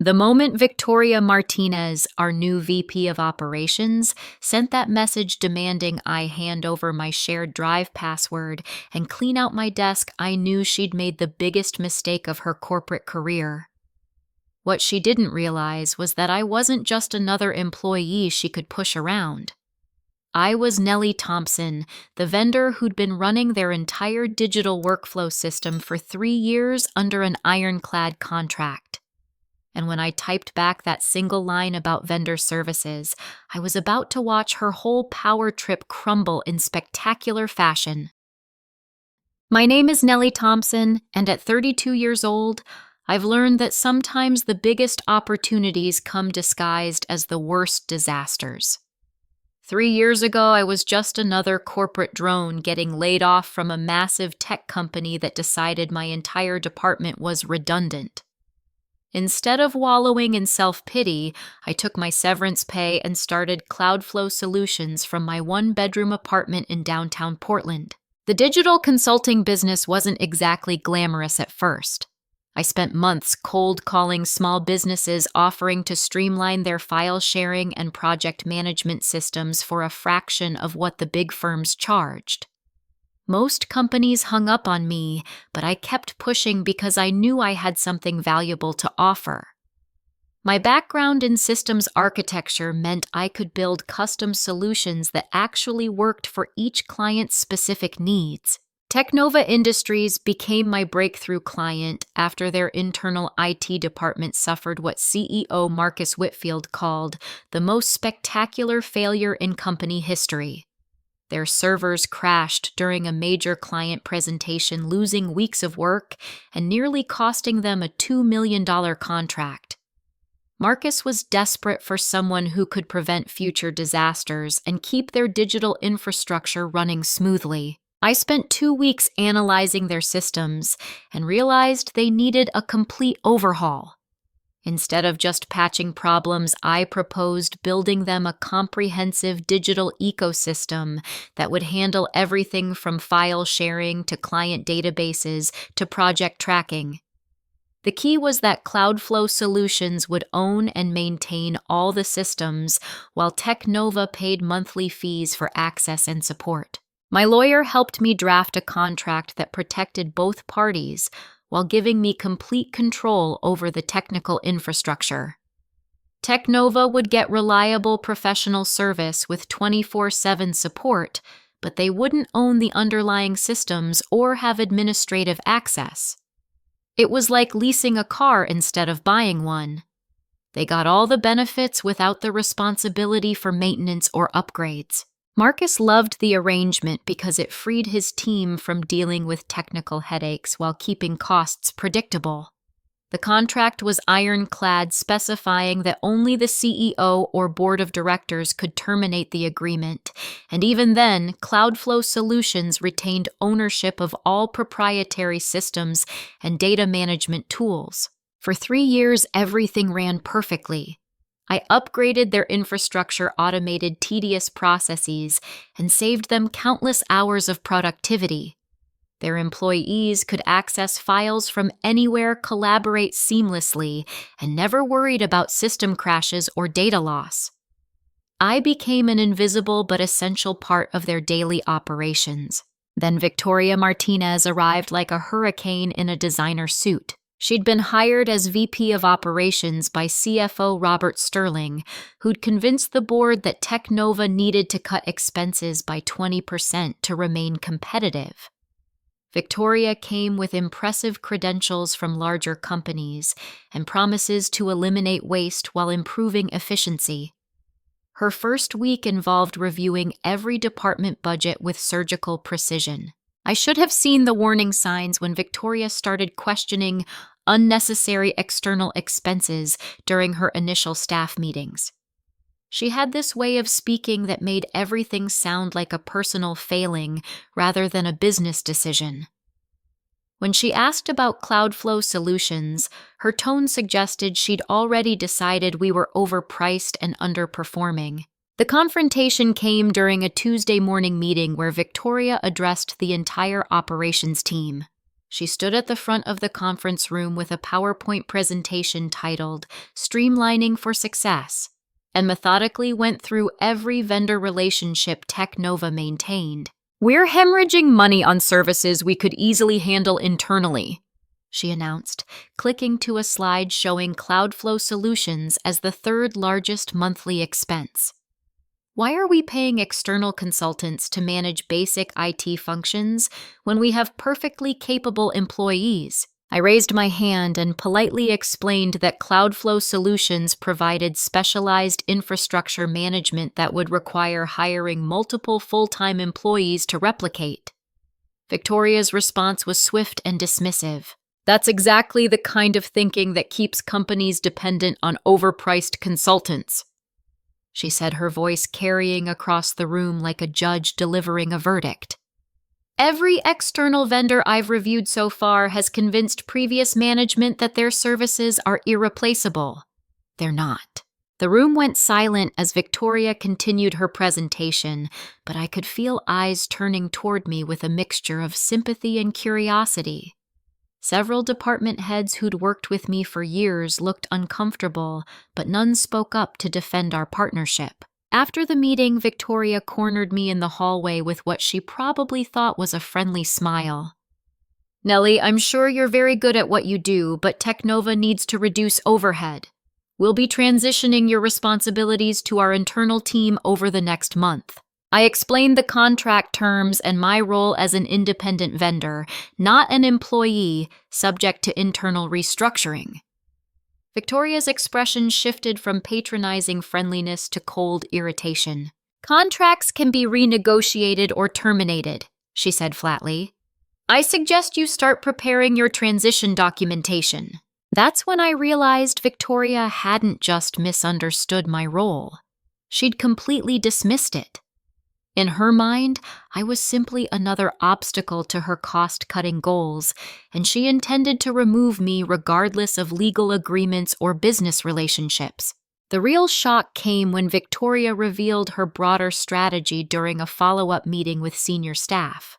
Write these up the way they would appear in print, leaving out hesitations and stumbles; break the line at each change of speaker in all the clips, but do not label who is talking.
The moment Victoria Martinez, our new VP of Operations, sent that message demanding I hand over my shared drive password and clean out my desk, I knew she'd made the biggest mistake of her corporate career. What she didn't realize was that I wasn't just another employee she could push around. I was Nellie Thompson, the vendor who'd been running their entire digital workflow system for 3 years under an ironclad contract. And when I typed back that single line about vendor services, I was about to watch her whole power trip crumble in spectacular fashion. My name is Nellie Thompson, and at 32 years old, I've learned that sometimes the biggest opportunities come disguised as the worst disasters. 3 years ago, I was just another corporate drone getting laid off from a massive tech company that decided my entire department was redundant. Instead of wallowing in self-pity, I took my severance pay and started Cloudflow Solutions from my one-bedroom apartment in downtown Portland. The digital consulting business wasn't exactly glamorous at first. I spent months cold calling small businesses offering to streamline their file sharing and project management systems for a fraction of what the big firms charged. Most companies hung up on me, but I kept pushing because I knew I had something valuable to offer. My background in systems architecture meant I could build custom solutions that actually worked for each client's specific needs. Technova Industries became my breakthrough client after their internal IT department suffered what CEO Marcus Whitfield called the most spectacular failure in company history. Their servers crashed during a major client presentation, losing weeks of work and nearly costing them a $2 million contract. Marcus was desperate for someone who could prevent future disasters and keep their digital infrastructure running smoothly. I spent 2 weeks analyzing their systems and realized they needed a complete overhaul. Instead of just patching problems, I proposed building them a comprehensive digital ecosystem that would handle everything from file sharing to client databases to project tracking. The key was that Cloudflow Solutions would own and maintain all the systems, while Technova paid monthly fees for access and support. My lawyer helped me draft a contract that protected both parties, while giving me complete control over the technical infrastructure. Technova would get reliable professional service with 24/7 support, but they wouldn't own the underlying systems or have administrative access. It was like leasing a car instead of buying one. They got all the benefits without the responsibility for maintenance or upgrades. Marcus loved the arrangement because it freed his team from dealing with technical headaches while keeping costs predictable. The contract was ironclad, specifying that only the CEO or board of directors could terminate the agreement, and even then, Cloudflow Solutions retained ownership of all proprietary systems and data management tools. For 3 years, everything ran perfectly. I upgraded their infrastructure, automated tedious processes, and saved them countless hours of productivity. Their employees could access files from anywhere, collaborate seamlessly, and never worried about system crashes or data loss. I became an invisible but essential part of their daily operations. Then Victoria Martinez arrived like a hurricane in a designer suit. She'd been hired as VP of Operations by CFO Robert Sterling, who'd convinced the board that Technova needed to cut expenses by 20% to remain competitive. Victoria came with impressive credentials from larger companies and promises to eliminate waste while improving efficiency. Her first week involved reviewing every department budget with surgical precision. I should have seen the warning signs when Victoria started questioning unnecessary external expenses during her initial staff meetings. She had this way of speaking that made everything sound like a personal failing rather than a business decision. When she asked about Cloudflow Solutions, her tone suggested she'd already decided we were overpriced and underperforming. The confrontation came during a Tuesday morning meeting where Victoria addressed the entire operations team. She stood at the front of the conference room with a PowerPoint presentation titled Streamlining for Success, and methodically went through every vendor relationship Technova maintained. "We're hemorrhaging money on services we could easily handle internally," she announced, clicking to a slide showing Cloudflow Solutions as the third largest monthly expense. "Why are we paying external consultants to manage basic IT functions when we have perfectly capable employees?" I raised my hand and politely explained that Cloudflow Solutions provided specialized infrastructure management that would require hiring multiple full-time employees to replicate. Victoria's response was swift and dismissive. "That's exactly the kind of thinking that keeps companies dependent on overpriced consultants," she said, her voice carrying across the room like a judge delivering a verdict. "Every external vendor I've reviewed so far has convinced previous management that their services are irreplaceable. They're not." The room went silent as Victoria continued her presentation, but I could feel eyes turning toward me with a mixture of sympathy and curiosity. Several department heads who'd worked with me for years looked uncomfortable, but none spoke up to defend our partnership. After the meeting, Victoria cornered me in the hallway with what she probably thought was a friendly smile. "Nellie, I'm sure you're very good at what you do, but Technova needs to reduce overhead. We'll be transitioning your responsibilities to our internal team over the next month." I explained the contract terms and my role as an independent vendor, not an employee, subject to internal restructuring. Victoria's expression shifted from patronizing friendliness to cold irritation. "Contracts can be renegotiated or terminated," she said flatly. "I suggest you start preparing your transition documentation." That's when I realized Victoria hadn't just misunderstood my role. She'd completely dismissed it. In her mind, I was simply another obstacle to her cost-cutting goals, and she intended to remove me regardless of legal agreements or business relationships. The real shock came when Victoria revealed her broader strategy during a follow-up meeting with senior staff.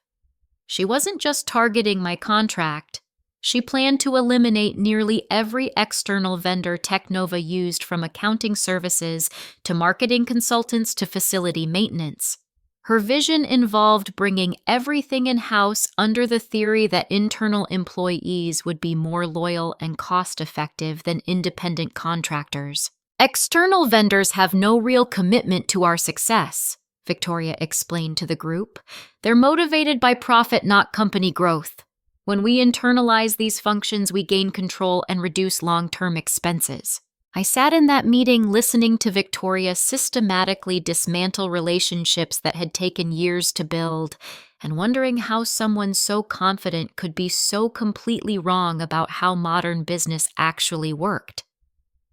She wasn't just targeting my contract. She planned to eliminate nearly every external vendor Technova used, from accounting services to marketing consultants to facility maintenance. Her vision involved bringing everything in-house under the theory that internal employees would be more loyal and cost-effective than independent contractors. "External vendors have no real commitment to our success," Victoria explained to the group. "They're motivated by profit, not company growth. When we internalize these functions, we gain control and reduce long-term expenses." I sat in that meeting listening to Victoria systematically dismantle relationships that had taken years to build, and wondering how someone so confident could be so completely wrong about how modern business actually worked.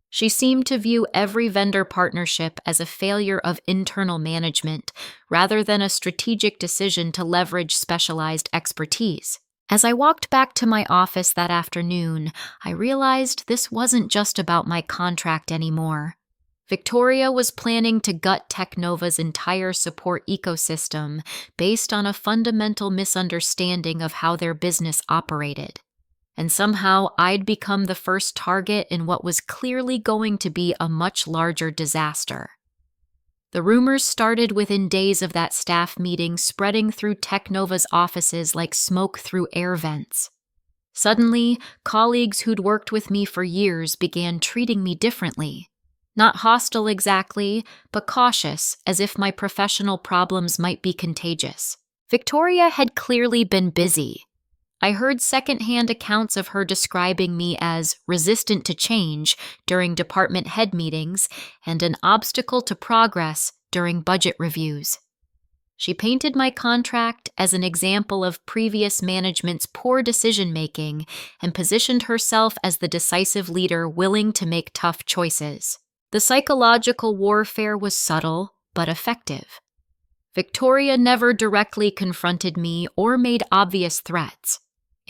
She seemed to view every vendor partnership as a failure of internal management rather than a strategic decision to leverage specialized expertise. As I walked back to my office that afternoon, I realized this wasn't just about my contract anymore. Victoria was planning to gut Technova's entire support ecosystem based on a fundamental misunderstanding of how their business operated. And somehow I'd become the first target in what was clearly going to be a much larger disaster. The rumors started within days of that staff meeting, spreading through Technova's offices like smoke through air vents. Suddenly, colleagues who'd worked with me for years began treating me differently. Not hostile exactly, but cautious, as if my professional problems might be contagious. Victoria had clearly been busy. I heard secondhand accounts of her describing me as resistant to change during department head meetings and an obstacle to progress during budget reviews. She painted my contract as an example of previous management's poor decision-making and positioned herself as the decisive leader willing to make tough choices. The psychological warfare was subtle but effective. Victoria never directly confronted me or made obvious threats.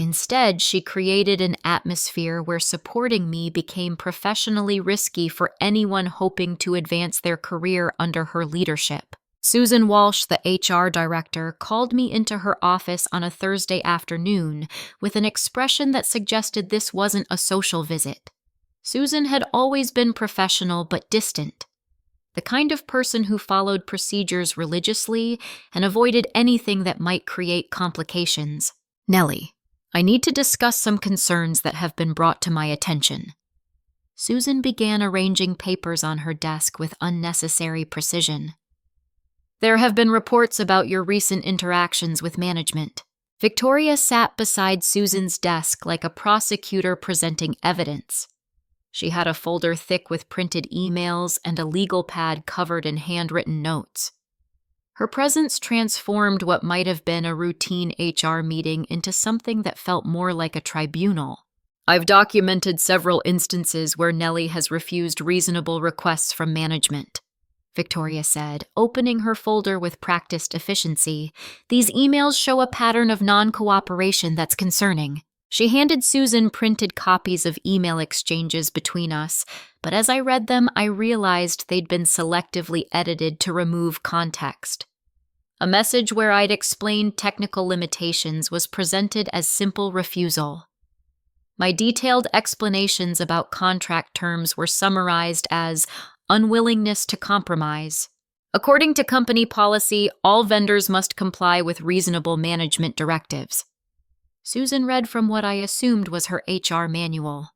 Instead, she created an atmosphere where supporting me became professionally risky for anyone hoping to advance their career under her leadership. Susan Walsh, the HR director, called me into her office on a Thursday afternoon with an expression that suggested this wasn't a social visit. Susan had always been professional but distant, the kind of person who followed procedures religiously and avoided anything that might create complications. "Nellie, I need to discuss some concerns that have been brought to my attention." Susan began arranging papers on her desk with unnecessary precision. "There have been reports about your recent interactions with management." Victoria sat beside Susan's desk like a prosecutor presenting evidence. She had a folder thick with printed emails and a legal pad covered in handwritten notes. Her presence transformed what might have been a routine HR meeting into something that felt more like a tribunal. "I've documented several instances where Nellie has refused reasonable requests from management," Victoria said, opening her folder with practiced efficiency. "These emails show a pattern of non-cooperation that's concerning." She handed Susan printed copies of email exchanges between us, but as I read them, I realized they'd been selectively edited to remove context. A message where I'd explained technical limitations was presented as simple refusal. My detailed explanations about contract terms were summarized as unwillingness to compromise. "According to company policy, all vendors must comply with reasonable management directives." Susan read from what I assumed was her HR manual.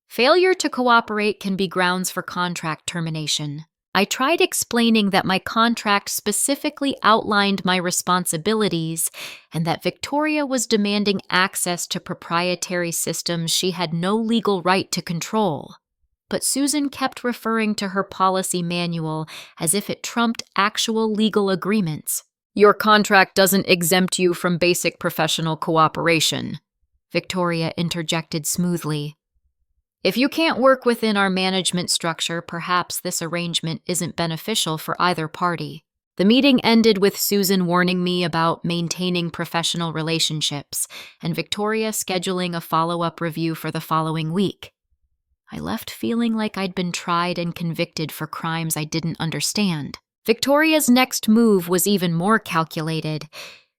"Failure to cooperate can be grounds for contract termination." I tried explaining that my contract specifically outlined my responsibilities and that Victoria was demanding access to proprietary systems she had no legal right to control. But Susan kept referring to her policy manual as if it trumped actual legal agreements. "Your contract doesn't exempt you from basic professional cooperation," Victoria interjected smoothly. "If you can't work within our management structure, perhaps this arrangement isn't beneficial for either party." The meeting ended with Susan warning me about maintaining professional relationships and Victoria scheduling a follow-up review for the following week. I left feeling like I'd been tried and convicted for crimes I didn't understand. Victoria's next move was even more calculated.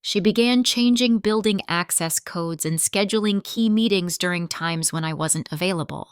She began changing building access codes and scheduling key meetings during times when I wasn't available.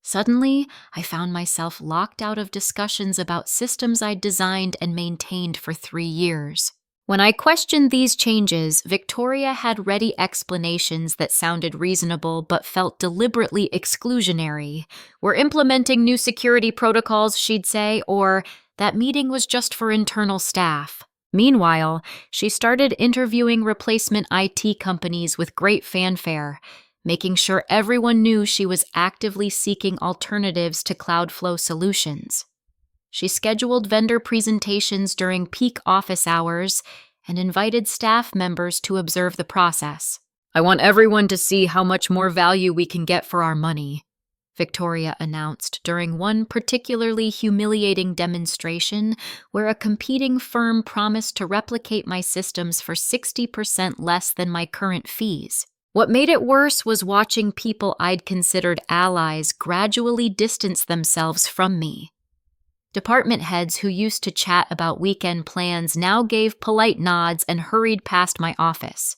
Suddenly, I found myself locked out of discussions about systems I'd designed and maintained for 3 years. When I questioned these changes, Victoria had ready explanations that sounded reasonable but felt deliberately exclusionary. "We're implementing new security protocols," she'd say, or "that meeting was just for internal staff." Meanwhile, she started interviewing replacement IT companies with great fanfare, making sure everyone knew she was actively seeking alternatives to Cloudflow solutions. She scheduled vendor presentations during peak office hours and invited staff members to observe the process. "I want everyone to see how much more value we can get for our money," Victoria announced during one particularly humiliating demonstration where a competing firm promised to replicate my systems for 60% less than my current fees. What made it worse was watching people I'd considered allies gradually distance themselves from me. Department heads who used to chat about weekend plans now gave polite nods and hurried past my office.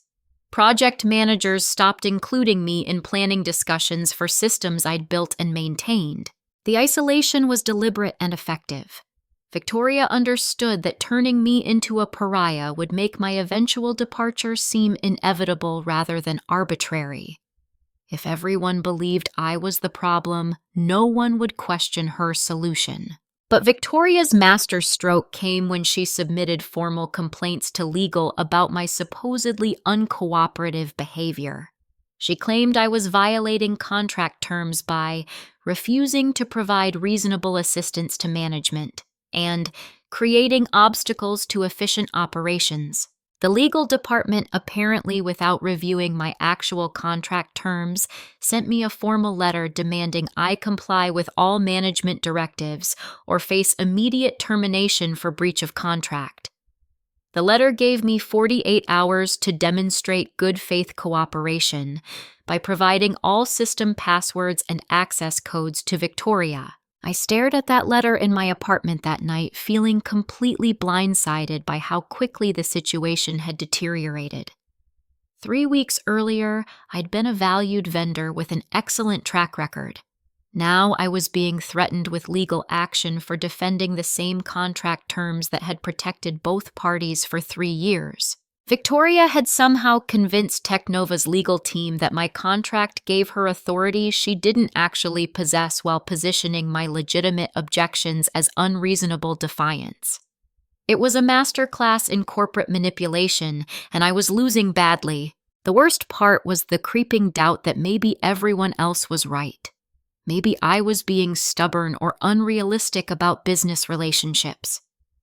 Project managers stopped including me in planning discussions for systems I'd built and maintained. The isolation was deliberate and effective. Victoria understood that turning me into a pariah would make my eventual departure seem inevitable rather than arbitrary. If everyone believed I was the problem, no one would question her solution. But Victoria's masterstroke came when she submitted formal complaints to legal about my supposedly uncooperative behavior. She claimed I was violating contract terms by refusing to provide reasonable assistance to management and creating obstacles to efficient operations. The legal department, apparently without reviewing my actual contract terms, sent me a formal letter demanding I comply with all management directives or face immediate termination for breach of contract. The letter gave me 48 hours to demonstrate good faith cooperation by providing all system passwords and access codes to Victoria. I stared at that letter in my apartment that night, feeling completely blindsided by how quickly the situation had deteriorated. 3 weeks earlier, I'd been a valued vendor with an excellent track record. Now I was being threatened with legal action for defending the same contract terms that had protected both parties for 3 years. Victoria had somehow convinced Technova's legal team that my contract gave her authority she didn't actually possess while positioning my legitimate objections as unreasonable defiance. It was a masterclass in corporate manipulation, and I was losing badly. The worst part was the creeping doubt that maybe everyone else was right. Maybe I was being stubborn or unrealistic about business relationships.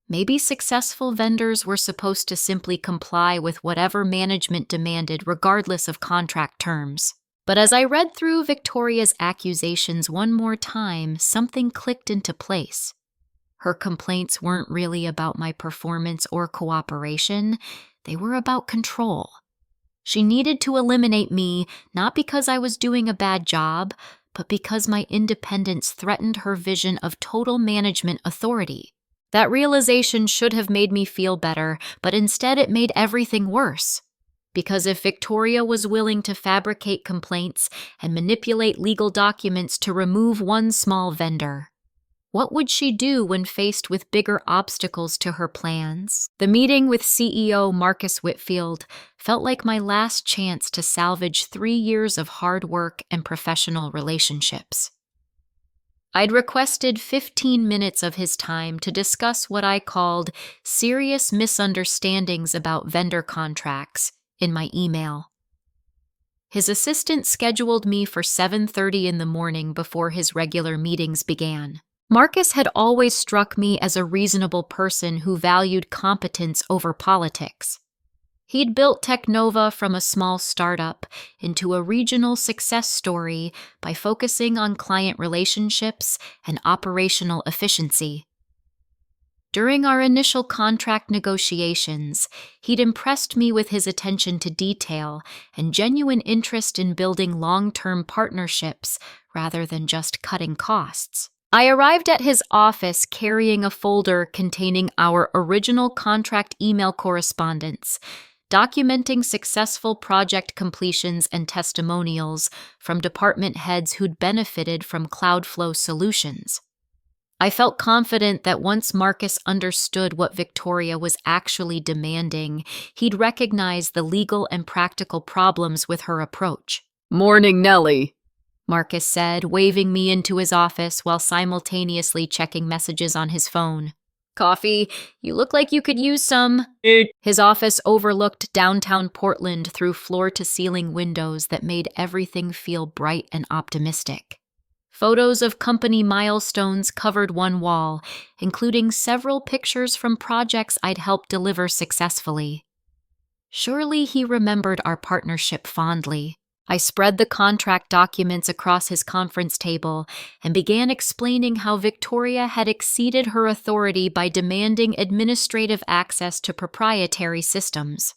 Maybe successful vendors were supposed to simply comply with whatever management demanded regardless of contract terms. But as I read through Victoria's accusations one more time, something clicked into place. Her complaints weren't really about my performance or cooperation, they were about control. She needed to eliminate me, not because I was doing a bad job, but because my independence threatened her vision of total management authority. That realization should have made me feel better, but instead it made everything worse. Because if Victoria was willing to fabricate complaints and manipulate legal documents to remove one small vendor, what would she do when faced with bigger obstacles to her plans? The meeting with CEO Marcus Whitfield felt like my last chance to salvage 3 years of hard work and professional relationships. I'd requested 15 minutes of his time to discuss what I called serious misunderstandings about vendor contracts in my email. His assistant scheduled me for 7:30 in the morning before his regular meetings began. Marcus had always struck me as a reasonable person who valued competence over politics. He'd built Technova from a small startup into a regional success story by focusing on client relationships and operational efficiency. During our initial contract negotiations, he'd impressed me with his attention to detail and genuine interest in building long-term partnerships rather than just cutting costs. I arrived at his office carrying a folder containing our original contract email correspondence, documenting successful project completions and testimonials from department heads who'd benefited from Cloudflow solutions. I felt confident that once Marcus understood what Victoria was actually demanding, he'd recognize the legal and practical problems with her approach.
"Morning, Nellie,"
Marcus said, waving me into his office while simultaneously checking messages on his phone. "Coffee? You look like you could use some." His office overlooked downtown Portland through floor-to-ceiling windows that made everything feel bright and optimistic. Photos of company milestones covered one wall, including several pictures from projects I'd helped deliver successfully. Surely he remembered our partnership fondly. I spread the contract documents across his conference table and began explaining how Victoria had exceeded her authority by demanding administrative access to proprietary systems.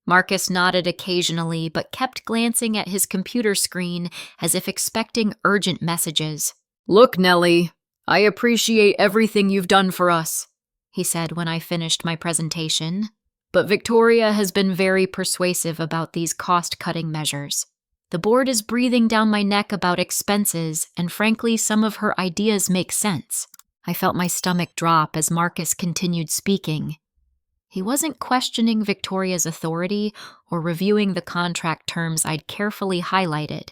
Marcus nodded occasionally but kept glancing at his computer screen as if expecting urgent messages.
"Look, Nellie, I appreciate everything you've done for us,"
he said when I finished my presentation. "But Victoria has been very persuasive about these cost-cutting measures. The board is breathing down my neck about expenses, and frankly, some of her ideas make sense." I felt my stomach drop as Marcus continued speaking. He wasn't questioning Victoria's authority or reviewing the contract terms I'd carefully highlighted.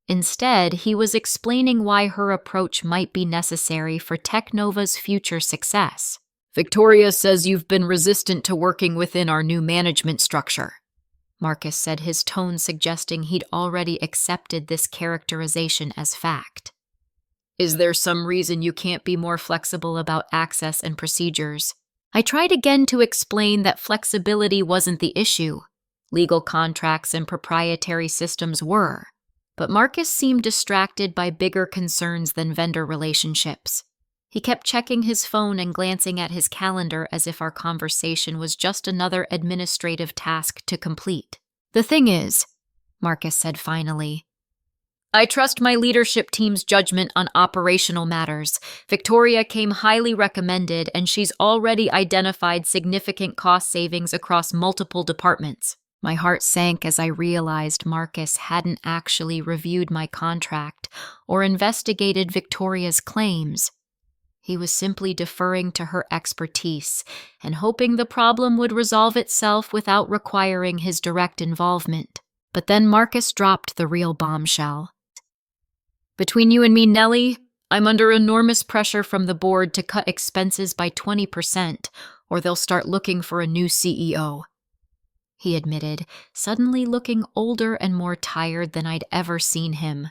Instead, he was explaining why her approach might be necessary for Technova's future success.
"Victoria says you've been resistant to working within our new management structure,"
Marcus said, his tone suggesting he'd already accepted this characterization as fact.
"Is there some reason you can't be more flexible about access and procedures?"
I tried again to explain that flexibility wasn't the issue. Legal contracts and proprietary systems were. But Marcus seemed distracted by bigger concerns than vendor relationships. He kept checking his phone and glancing at his calendar as if our conversation was just another administrative task to complete. "The thing is," Marcus said finally,
I trust my leadership team's judgment on operational matters. Victoria came highly recommended, and she's already identified significant cost savings across multiple departments.
My heart sank as I realized Marcus hadn't actually reviewed my contract or investigated Victoria's claims. He was simply deferring to her expertise and hoping the problem would resolve itself without requiring his direct involvement. But then Marcus dropped the real bombshell.
Between you and me, Nellie, I'm under enormous pressure from the board to cut expenses by 20%, or they'll start looking for a new CEO.
He admitted, suddenly looking older and more tired than I'd ever seen him.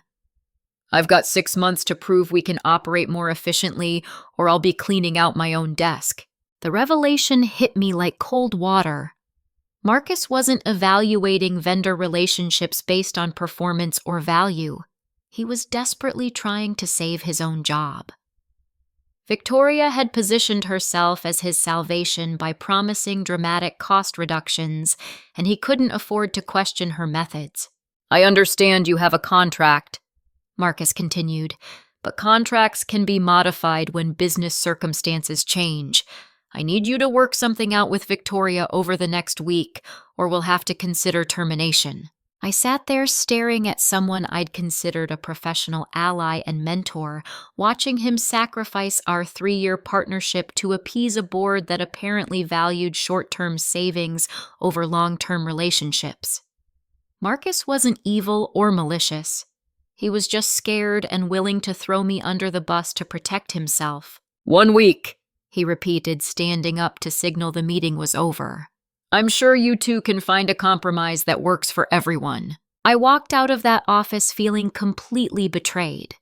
I've got 6 months to prove we can operate more efficiently, or I'll be cleaning out my own desk.
The revelation hit me like cold water. Marcus wasn't evaluating vendor relationships based on performance or value. He was desperately trying to save his own job. Victoria had positioned herself as his salvation by promising dramatic cost reductions, and he couldn't afford to question her methods.
I understand you have a contract, Marcus continued, but contracts can be modified when business circumstances change. I need you to work something out with Victoria over the next week, or we'll have to consider termination.
I sat there staring at someone I'd considered a professional ally and mentor, watching him sacrifice our 3-year partnership to appease a board that apparently valued short-term savings over long-term relationships. Marcus wasn't evil or malicious. He was just scared and willing to throw me under the bus to protect himself.
1 week,
he repeated, standing up to signal the meeting was over.
I'm sure you two can find a compromise that works for everyone.
I walked out of that office feeling completely betrayed.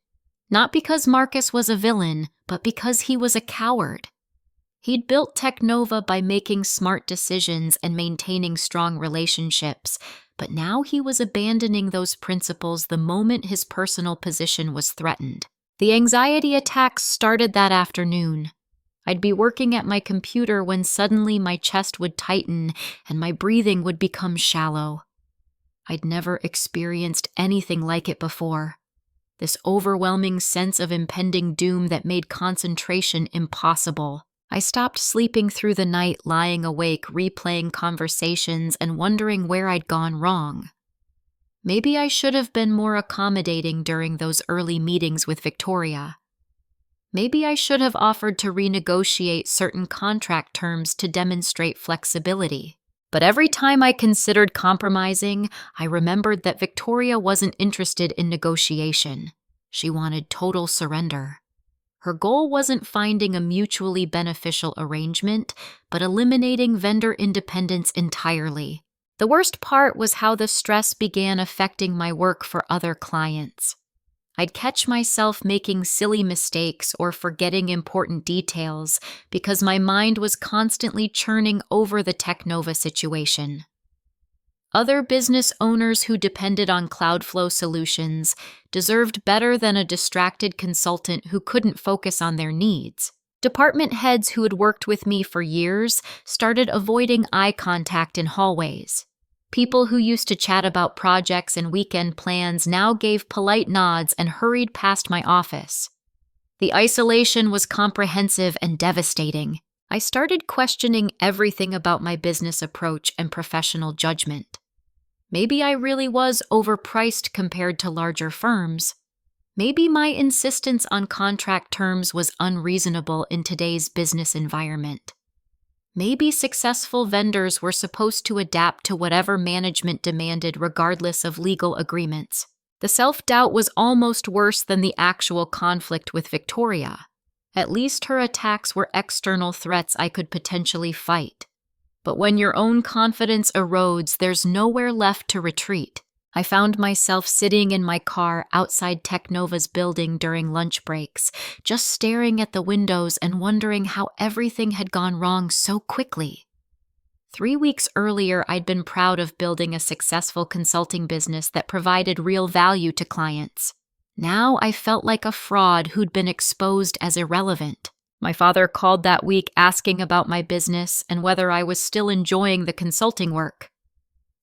Not because Marcus was a villain, but because he was a coward. He'd built Technova by making smart decisions and maintaining strong relationships, but now he was abandoning those principles the moment his personal position was threatened. The anxiety attacks started that afternoon. I'd be working at my computer when suddenly my chest would tighten and my breathing would become shallow. I'd never experienced anything like it before. This overwhelming sense of impending doom that made concentration impossible. I stopped sleeping through the night, lying awake, replaying conversations and wondering where I'd gone wrong. Maybe I should have been more accommodating during those early meetings with Victoria. Maybe I should have offered to renegotiate certain contract terms to demonstrate flexibility. But every time I considered compromising, I remembered that Victoria wasn't interested in negotiation. She wanted total surrender. Her goal wasn't finding a mutually beneficial arrangement, but eliminating vendor independence entirely. The worst part was how the stress began affecting my work for other clients. I'd catch myself making silly mistakes or forgetting important details because my mind was constantly churning over the Technova situation. Other business owners who depended on Cloudflow solutions deserved better than a distracted consultant who couldn't focus on their needs. Department heads who had worked with me for years started avoiding eye contact in hallways. People who used to chat about projects and weekend plans now gave polite nods and hurried past my office. The isolation was comprehensive and devastating. I started questioning everything about my business approach and professional judgment. Maybe I really was overpriced compared to larger firms. Maybe my insistence on contract terms was unreasonable in today's business environment. Maybe successful vendors were supposed to adapt to whatever management demanded regardless of legal agreements. The self-doubt was almost worse than the actual conflict with Victoria. At least her attacks were external threats I could potentially fight. But when your own confidence erodes, there's nowhere left to retreat. I found myself sitting in my car outside Technova's building during lunch breaks, just staring at the windows and wondering how everything had gone wrong so quickly. 3 weeks earlier, I'd been proud of building a successful consulting business that provided real value to clients. Now I felt like a fraud who'd been exposed as irrelevant. My father called that week asking about my business and whether I was still enjoying the consulting work.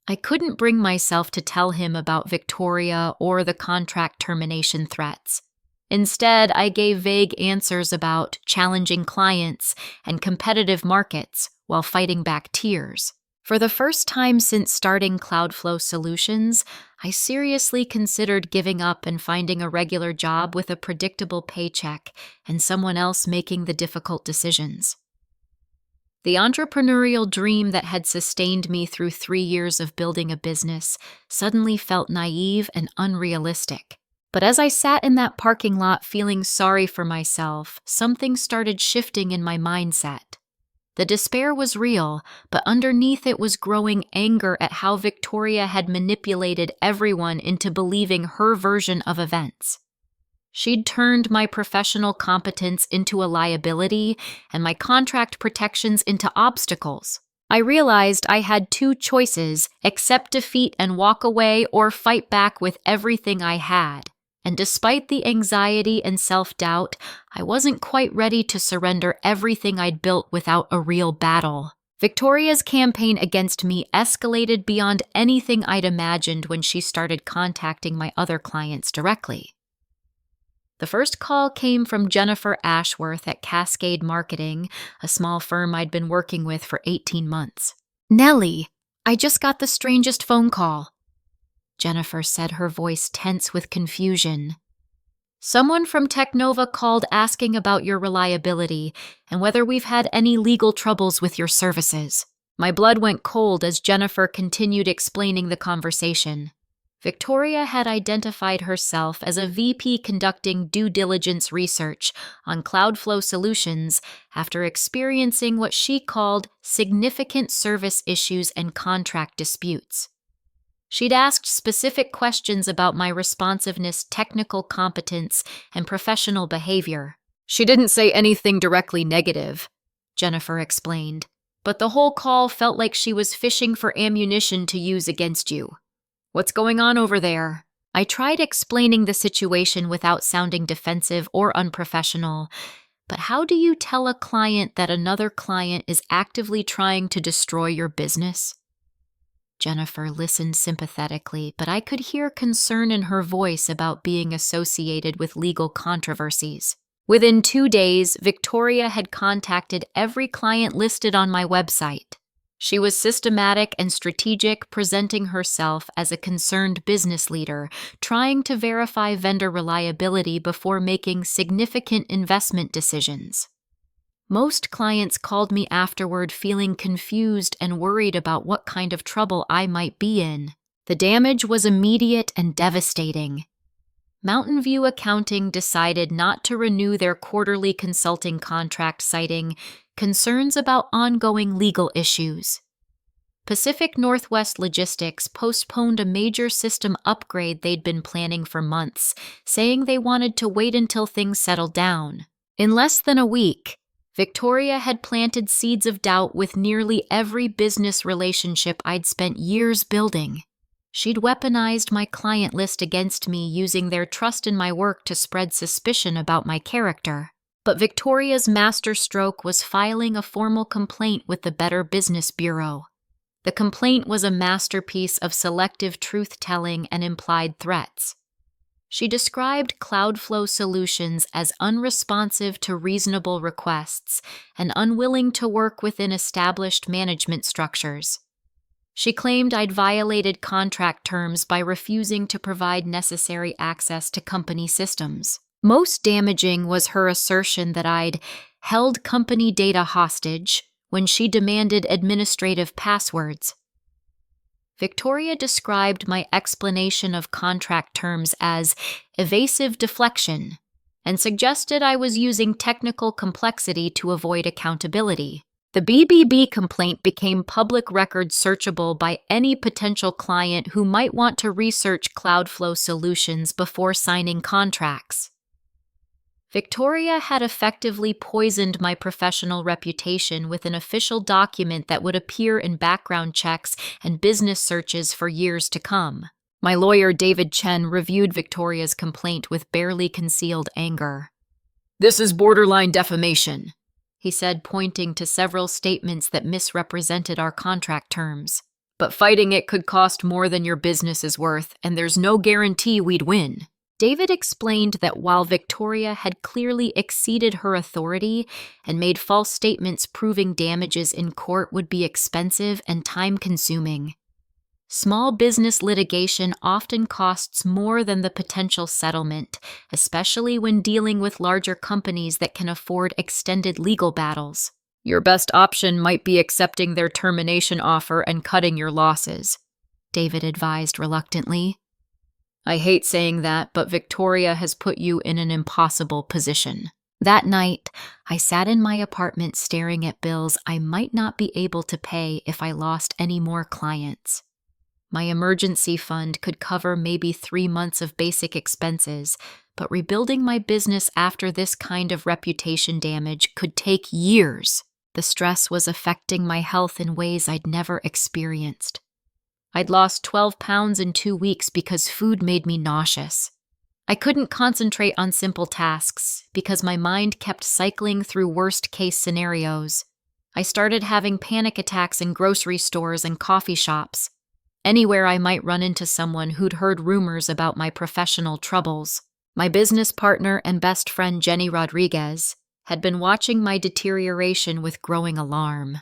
I couldn't bring myself to tell him about Victoria or the contract termination threats. Instead, I gave vague answers about challenging clients and competitive markets while fighting back tears. For the first time since starting Cloudflow Solutions, I seriously considered giving up and finding a regular job with a predictable paycheck and someone else making the difficult decisions. The entrepreneurial dream that had sustained me through 3 years of building a business suddenly felt naive and unrealistic. But as I sat in that parking lot feeling sorry for myself, something started shifting in my mindset. The despair was real, but underneath it was growing anger at how Victoria had manipulated everyone into believing her version of events. She'd turned my professional competence into a liability and my contract protections into obstacles. I realized I had 2 choices: accept defeat and walk away, or fight back with everything I had. And despite the anxiety and self-doubt, I wasn't quite ready to surrender everything I'd built without a real battle. Victoria's campaign against me escalated beyond anything I'd imagined when she started contacting my other clients directly. The first call came from Jennifer Ashworth at Cascade Marketing, a small firm I'd been working with for 18 months. "Nellie, I just got the strangest phone call," Jennifer said, her voice tense with confusion. "Someone from Technova called asking about your reliability and whether we've had any legal troubles with your services." My blood went cold as Jennifer continued explaining the conversation. Victoria had identified herself as a VP conducting due diligence research on Cloudflow Solutions after experiencing what she called significant service issues and contract disputes. She'd asked specific questions about my responsiveness, technical competence, and professional behavior. "She didn't say anything directly negative," Jennifer explained, "but the whole call felt like she was fishing for ammunition to use against you. What's going on over there?" I tried explaining the situation without sounding defensive or unprofessional, but how do you tell a client that another client is actively trying to destroy your business? Jennifer listened sympathetically, but I could hear concern in her voice about being associated with legal controversies. Within 2 days, Victoria had contacted every client listed on my website. She was systematic and strategic, presenting herself as a concerned business leader, trying to verify vendor reliability before making significant investment decisions. Most clients called me afterward feeling confused and worried about what kind of trouble I might be in. The damage was immediate and devastating. Mountain View Accounting decided not to renew their quarterly consulting contract, citing concerns about ongoing legal issues. Pacific Northwest Logistics postponed a major system upgrade they'd been planning for months, saying they wanted to wait until things settled down. In less than a week, Victoria had planted seeds of doubt with nearly every business relationship I'd spent years building. She'd weaponized my client list against me, using their trust in my work to spread suspicion about my character. But Victoria's masterstroke was filing a formal complaint with the Better Business Bureau. The complaint was a masterpiece of selective truth-telling and implied threats. She described Cloudflow Solutions as unresponsive to reasonable requests and unwilling to work within established management structures. She claimed I'd violated contract terms by refusing to provide necessary access to company systems. Most damaging was her assertion that I'd held company data hostage when she demanded administrative passwords. Victoria described my explanation of contract terms as evasive deflection and suggested I was using technical complexity to avoid accountability. The BBB complaint became public record, searchable by any potential client who might want to research Cloudflow Solutions before signing contracts. Victoria had effectively poisoned my professional reputation with an official document that would appear in background checks and business searches for years to come. My lawyer, David Chen, reviewed Victoria's complaint with barely concealed anger. "This is borderline defamation," he said, pointing to several statements that misrepresented our contract terms.
but fighting it could cost more than your business is worth, and there's no guarantee we'd win.
David explained that while Victoria had clearly exceeded her authority and made false statements proving damages in court would be expensive and time-consuming, small business litigation often costs more than the potential settlement, especially when dealing with larger companies that can afford extended legal battles.
Your best option might be accepting their termination offer and cutting your losses,
David advised reluctantly.
I hate saying that, but Victoria has put you in an impossible position.
That night, I sat in my apartment staring at bills I might not be able to pay if I lost any more clients. My emergency fund could cover maybe 3 months of basic expenses, but rebuilding my business after this kind of reputation damage could take years. The stress was affecting my health in ways I'd never experienced. I'd lost 12 pounds in 2 weeks because food made me nauseous. I couldn't concentrate on simple tasks because my mind kept cycling through worst-case scenarios. I started having panic attacks in grocery stores and coffee shops, anywhere I might run into someone who'd heard rumors about my professional troubles. My business partner and best friend Jenny Rodriguez had been watching my deterioration with growing alarm.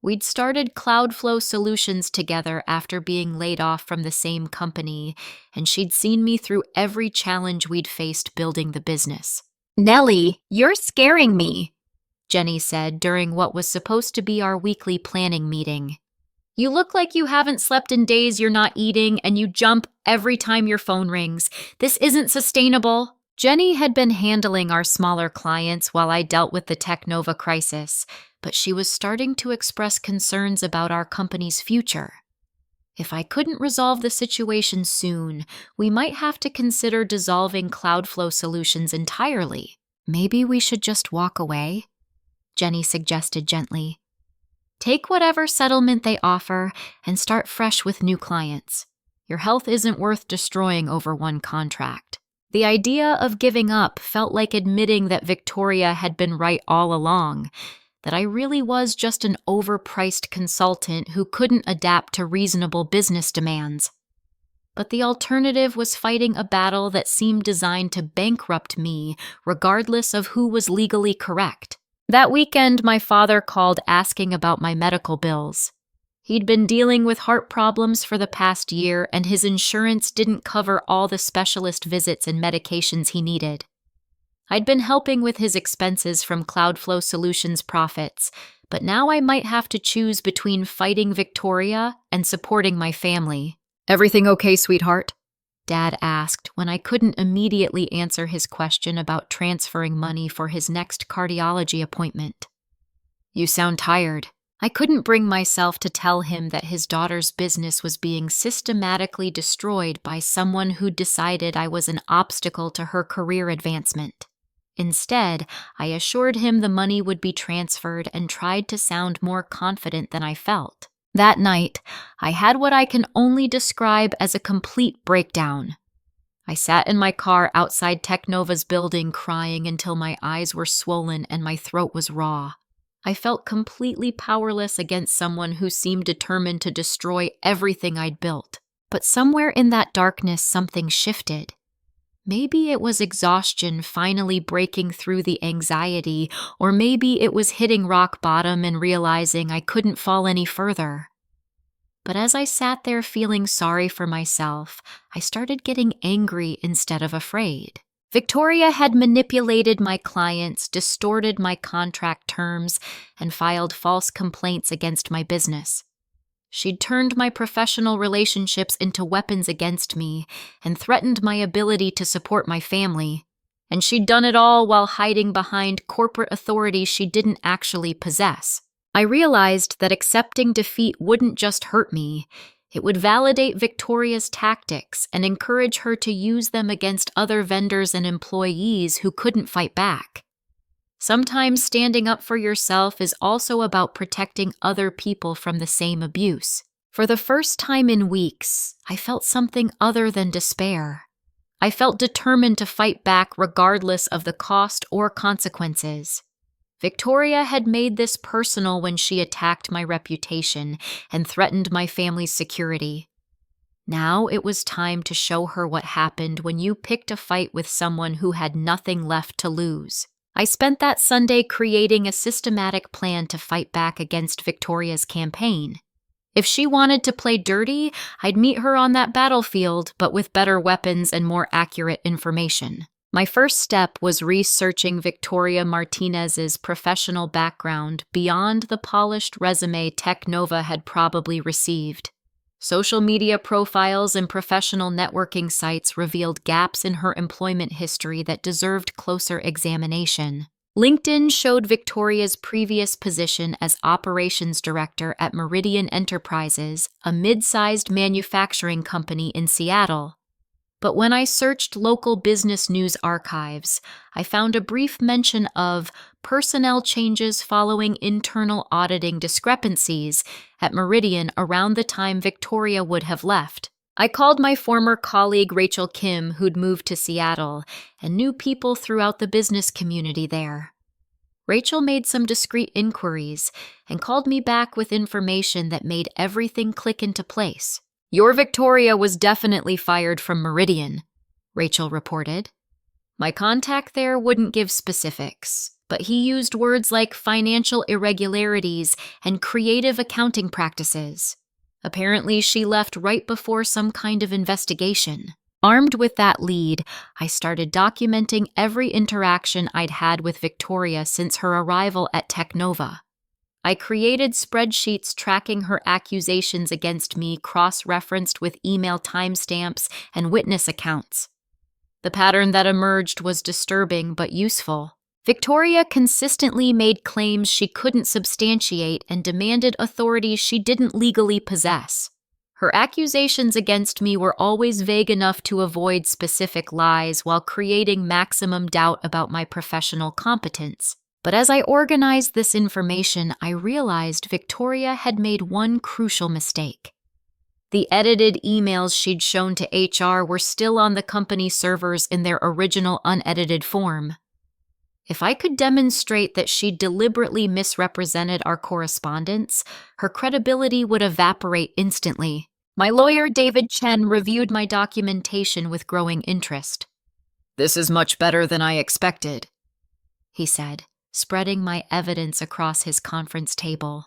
We'd started Cloudflow Solutions together after being laid off from the same company, and she'd seen me through every challenge we'd faced building the business. "Nellie, you're scaring me," Jenny said during what was supposed to be our weekly planning meeting. "You look like you haven't slept in days you're not eating, and you jump every time your phone rings. This isn't sustainable." Jenny had been handling our smaller clients while I dealt with the Technova crisis, but she was starting to express concerns about our company's future. If I couldn't resolve the situation soon, we might have to consider dissolving Cloudflow Solutions entirely. "Maybe we should just walk away," Jenny suggested gently. "Take whatever settlement they offer and start fresh with new clients. Your health isn't worth destroying over one contract." The idea of giving up felt like admitting that Victoria had been right all along, that I really was just an overpriced consultant who couldn't adapt to reasonable business demands. But the alternative was fighting a battle that seemed designed to bankrupt me, regardless of who was legally correct. That weekend, my father called asking about my medical bills. He'd been dealing with heart problems for the past year, and his insurance didn't cover all the specialist visits and medications he needed. I'd been helping with his expenses from Cloudflow Solutions profits, but now I might have to choose between fighting Victoria and supporting my family.
"Everything okay, sweetheart?"
Dad asked when I couldn't immediately answer his question about transferring money for his next cardiology appointment.
"You sound tired."
I couldn't bring myself to tell him that his daughter's business was being systematically destroyed by someone who decided I was an obstacle to her career advancement. Instead, I assured him the money would be transferred and tried to sound more confident than I felt. That night, I had what I can only describe as a complete breakdown. I sat in my car outside Technova's building crying until my eyes were swollen and my throat was raw. I felt completely powerless against someone who seemed determined to destroy everything I'd built. But somewhere in that darkness, something shifted. Maybe it was exhaustion finally breaking through the anxiety, or maybe it was hitting rock bottom and realizing I couldn't fall any further. But as I sat there feeling sorry for myself, I started getting angry instead of afraid. Victoria had manipulated my clients, distorted my contract terms, and filed false complaints against my business. She'd turned my professional relationships into weapons against me and threatened my ability to support my family. And she'd done it all while hiding behind corporate authority she didn't actually possess. I realized that accepting defeat wouldn't just hurt me. It would validate Victoria's tactics and encourage her to use them against other vendors and employees who couldn't fight back. Sometimes standing up for yourself is also about protecting other people from the same abuse. For the first time in weeks, I felt something other than despair. I felt determined to fight back regardless of the cost or consequences. Victoria had made this personal when she attacked my reputation and threatened my family's security. Now it was time to show her what happened when you picked a fight with someone who had nothing left to lose. I spent that Sunday creating a systematic plan to fight back against Victoria's campaign. If she wanted to play dirty, I'd meet her on that battlefield, but with better weapons and more accurate information. My first step was researching Victoria Martinez's professional background beyond the polished resume Technova had probably received. Social media profiles and professional networking sites revealed gaps in her employment history that deserved closer examination. LinkedIn showed Victoria's previous position as operations director at Meridian Enterprises, a mid-sized manufacturing company in Seattle. But when I searched local business news archives, I found a brief mention of personnel changes following internal auditing discrepancies at Meridian around the time Victoria would have left. I called my former colleague Rachel Kim, who'd moved to Seattle, and knew people throughout the business community there. Rachel made some discreet inquiries and called me back with information that made everything click into place. "Your Victoria was definitely fired from Meridian," Rachel reported. My contact there wouldn't give specifics, but he used words like financial irregularities and creative accounting practices. Apparently, she left right before some kind of investigation. Armed with that lead, I started documenting every interaction I'd had with Victoria since her arrival at Technova. I created spreadsheets tracking her accusations against me, cross-referenced with email timestamps and witness accounts. The pattern that emerged was disturbing but useful. Victoria consistently made claims she couldn't substantiate and demanded authority she didn't legally possess. Her accusations against me were always vague enough to avoid specific lies while creating maximum doubt about my professional competence. But as I organized this information, I realized Victoria had made one crucial mistake. The edited emails she'd shown to HR were still on the company servers in their original unedited form. If I could demonstrate that she deliberately misrepresented our correspondence, her credibility would evaporate instantly. My lawyer, David Chen, reviewed my documentation with growing interest. "This is much better than I expected," he said, spreading my evidence across his conference table.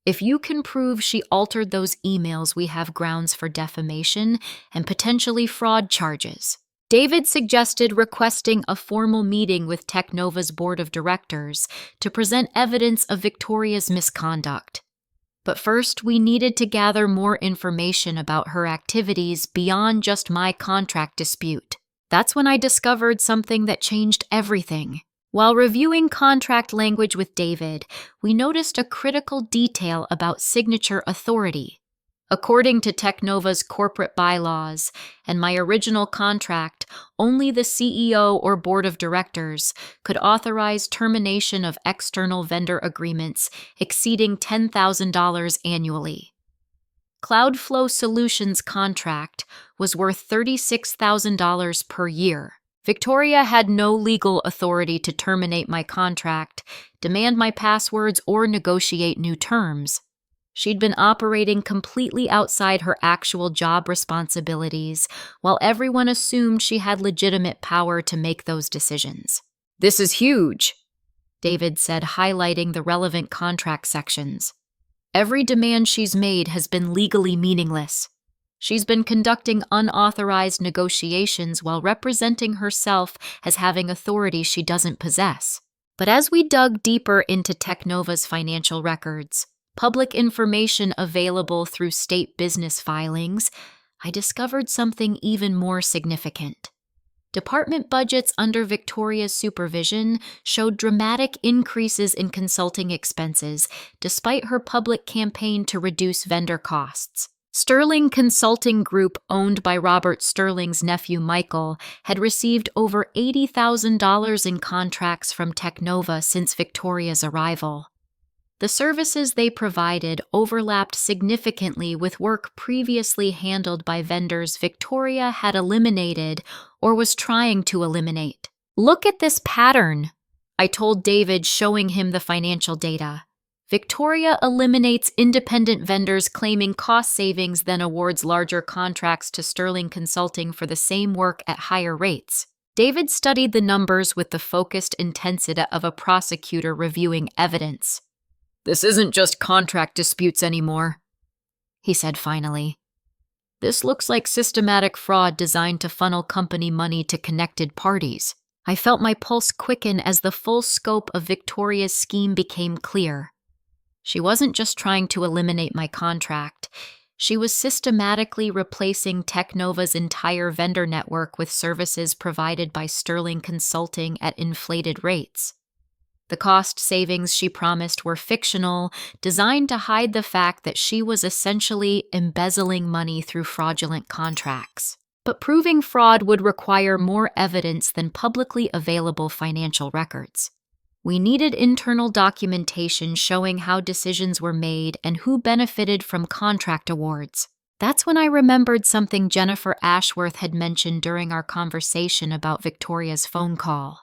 "If you can prove she altered those emails, we have grounds for defamation and potentially fraud charges." David suggested requesting a formal meeting with Technova's board of directors to present evidence of Victoria's misconduct. But first, we needed to gather more information about her activities beyond just my contract dispute. That's when I discovered something that changed everything. While reviewing contract language with David, we noticed a critical detail about signature authority. According to Technova's corporate bylaws and my original contract, only the CEO or board of directors could authorize termination of external vendor agreements exceeding $10,000 annually. Cloudflow Solutions' contract was worth $36,000 per year. Victoria had no legal authority to terminate my contract, demand my passwords, or negotiate new terms. She'd been operating completely outside her actual job responsibilities, while everyone assumed she had legitimate power to make those decisions. "This is huge," David said, highlighting the relevant contract sections. "Every demand she's made has been legally meaningless. She's been conducting unauthorized negotiations while representing herself as having authority she doesn't possess." But as we dug deeper into Technova's financial records, public information available through state business filings, I discovered something even more significant. Department budgets under Victoria's supervision showed dramatic increases in consulting expenses, despite her public campaign to reduce vendor costs. Sterling Consulting Group, owned by Robert Sterling's nephew Michael, had received over $80,000 in contracts from Technova since Victoria's arrival. The services they provided overlapped significantly with work previously handled by vendors Victoria had eliminated or was trying to eliminate. "Look at this pattern," I told David, showing him the financial data. Victoria eliminates independent vendors claiming cost savings, then awards larger contracts to Sterling Consulting for the same work at higher rates. David studied the numbers with the focused intensity of a prosecutor reviewing evidence.
"This isn't just contract disputes anymore," he said finally. "This looks like systematic fraud designed to funnel company money to connected parties."
I felt my pulse quicken as the full scope of Victoria's scheme became clear. She wasn't just trying to eliminate my contract. She was systematically replacing Technova's entire vendor network with services provided by Sterling Consulting at inflated rates. The cost savings she promised were fictional, designed to hide the fact that she was essentially embezzling money through fraudulent contracts. But proving fraud would require more evidence than publicly available financial records. We needed internal documentation showing how decisions were made and who benefited from contract awards. That's when I remembered something Jennifer Ashworth had mentioned during our conversation about Victoria's phone call.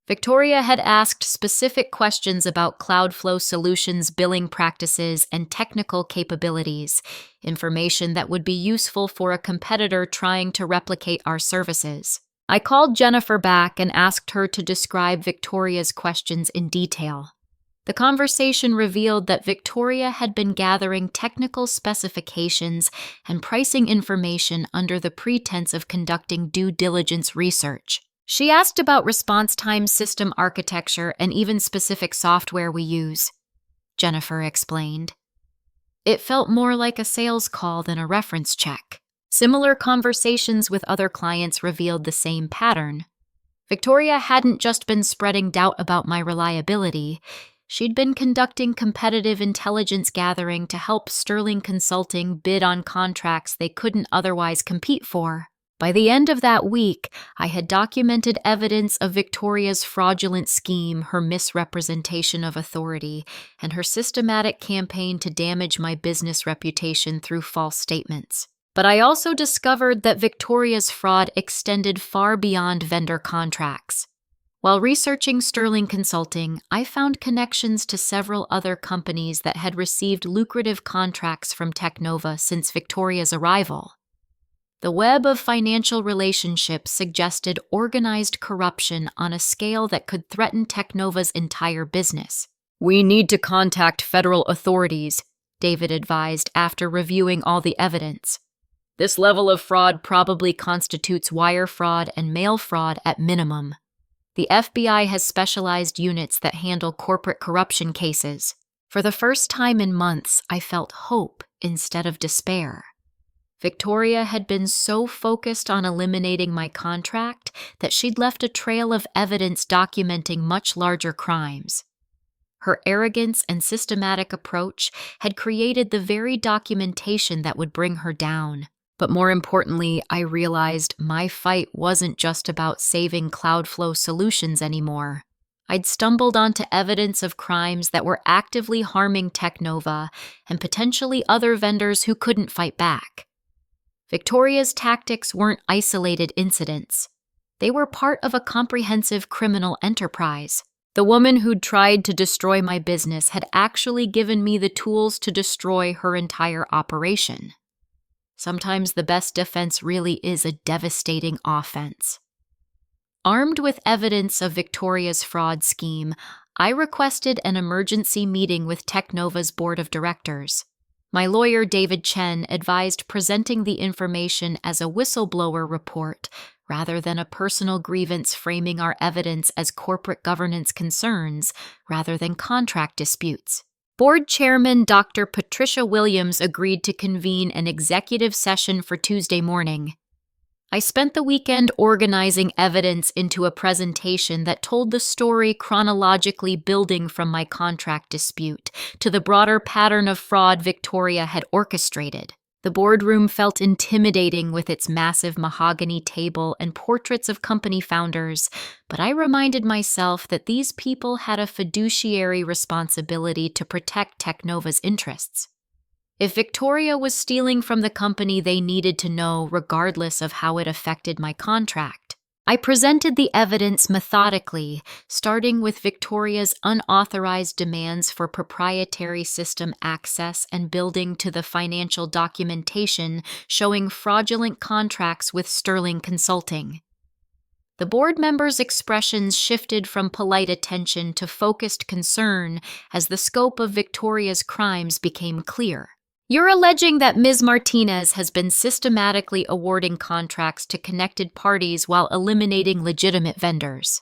Victoria had asked specific questions about Cloudflow Solutions' billing practices and technical capabilities, information that would be useful for a competitor trying to replicate our services. I called Jennifer back and asked her to describe Victoria's questions in detail. The conversation revealed that Victoria had been gathering technical specifications and pricing information under the pretense of conducting due diligence research. She asked about response time, system architecture, and even specific software we use, Jennifer explained. It felt more like a sales call than a reference check. Similar conversations with other clients revealed the same pattern. Victoria hadn't just been spreading doubt about my reliability. She'd been conducting competitive intelligence gathering to help Sterling Consulting bid on contracts they couldn't otherwise compete for. By the end of that week, I had documented evidence of Victoria's fraudulent scheme, her misrepresentation of authority, and her systematic campaign to damage my business reputation through false statements. But I also discovered that Victoria's fraud extended far beyond vendor contracts. While researching Sterling Consulting, I found connections to several other companies that had received lucrative contracts from Technova since Victoria's arrival. The web of financial relationships suggested organized corruption on a scale that could threaten Technova's entire business.
"We need to contact federal authorities," David advised after reviewing all the evidence. "This level of fraud probably constitutes wire fraud and mail fraud at minimum. The FBI has specialized units that handle corporate corruption cases." For the first time in months, I felt hope instead of despair. Victoria had been so focused on eliminating my contract that she'd left a trail of evidence documenting much larger crimes. Her arrogance and systematic approach had created the very documentation that would bring her down. But more importantly, I realized my fight wasn't just about saving Cloudflow Solutions anymore. I'd stumbled onto evidence of crimes that were actively harming Technova and potentially other vendors who couldn't fight back. Victoria's tactics weren't isolated incidents. They were part of a comprehensive criminal enterprise. The woman who'd tried to destroy my business had actually given me the tools to destroy her entire operation. Sometimes the best defense really is a devastating offense. Armed with evidence of Victoria's fraud scheme, I requested an emergency meeting with Technova's board of directors. My lawyer, David Chen, advised presenting the information as a whistleblower report rather than a personal grievance, framing our evidence as corporate governance concerns rather than contract disputes. Board Chairman Dr. Patricia Williams agreed to convene an executive session for Tuesday morning. I spent the weekend organizing evidence into a presentation that told the story chronologically, building from my contract dispute to the broader pattern of fraud Victoria had orchestrated. The boardroom felt intimidating with its massive mahogany table and portraits of company founders, but I reminded myself that these people had a fiduciary responsibility to protect Technova's interests. If Victoria was stealing from the company, they needed to know, regardless of how it affected my contract.
I presented the evidence methodically, starting with Victoria's unauthorized demands for proprietary system access and building to the financial documentation showing fraudulent contracts with Sterling Consulting. The board members' expressions shifted from polite attention to focused concern as the scope of Victoria's crimes became clear. You're alleging that Ms. Martinez has been systematically awarding contracts to connected parties while eliminating legitimate vendors.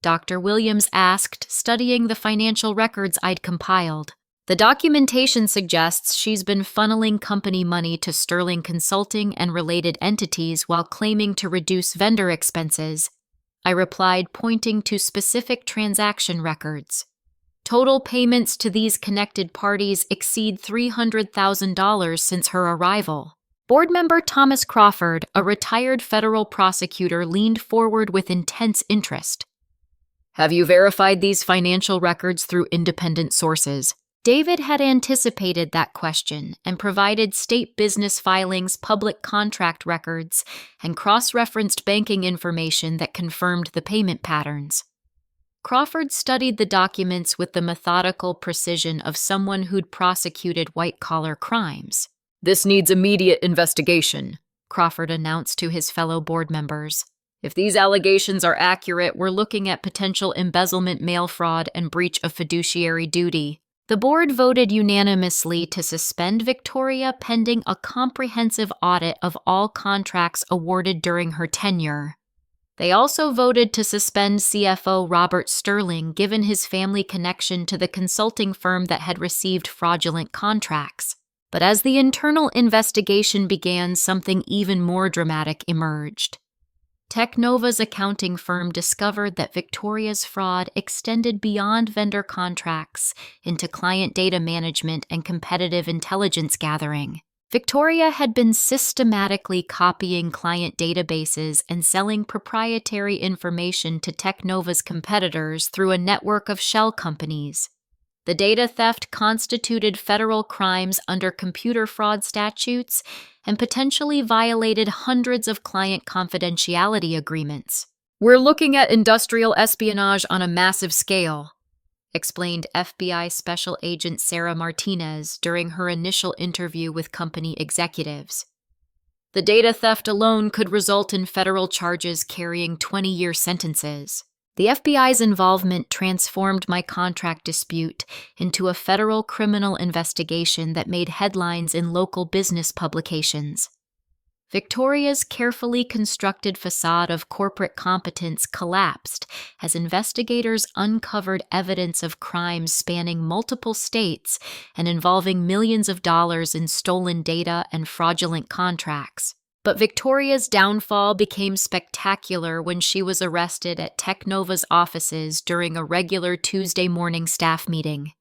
Dr. Williams asked, studying the financial records I'd compiled. The documentation suggests she's been funneling company money to Sterling Consulting and related entities while claiming to reduce vendor expenses, I replied, pointing to specific transaction records. Total payments to these connected parties exceed $300,000 since her arrival. Board member Thomas Crawford, a retired federal prosecutor, leaned forward with intense interest.
Have you verified these financial records through independent sources?
David had anticipated that question and provided state business filings, public contract records, and cross-referenced banking information that confirmed the payment patterns. Crawford studied the documents with the methodical precision of someone who'd prosecuted white-collar crimes.
This needs immediate investigation,
Crawford announced to his fellow board members.
If these allegations are accurate, we're looking at potential embezzlement, mail fraud, and breach of fiduciary duty.
The board voted unanimously to suspend Victoria pending a comprehensive audit of all contracts awarded during her tenure. They also voted to suspend CFO Robert Sterling, given his family connection to the consulting firm that had received fraudulent contracts. But as the internal investigation began, something even more dramatic emerged. Technova's accounting firm discovered that Victoria's fraud extended beyond vendor contracts into client data management and competitive intelligence gathering. Victoria had been systematically copying client databases and selling proprietary information to Technova's competitors through a network of shell companies. The data theft constituted federal crimes under computer fraud statutes and potentially violated hundreds of client confidentiality agreements.
We're looking at industrial espionage on a massive scale, explained FBI Special Agent Sarah Martinez during her initial interview with company executives. The data theft alone could result in federal charges carrying 20-year sentences.
The FBI's involvement transformed my contract dispute into a federal criminal investigation that made headlines in local business publications. Victoria's carefully constructed facade of corporate competence collapsed as investigators uncovered evidence of crimes spanning multiple states and involving millions of dollars in stolen data and fraudulent contracts. But Victoria's downfall became spectacular when she was arrested at Technova's offices during a regular Tuesday morning staff meeting.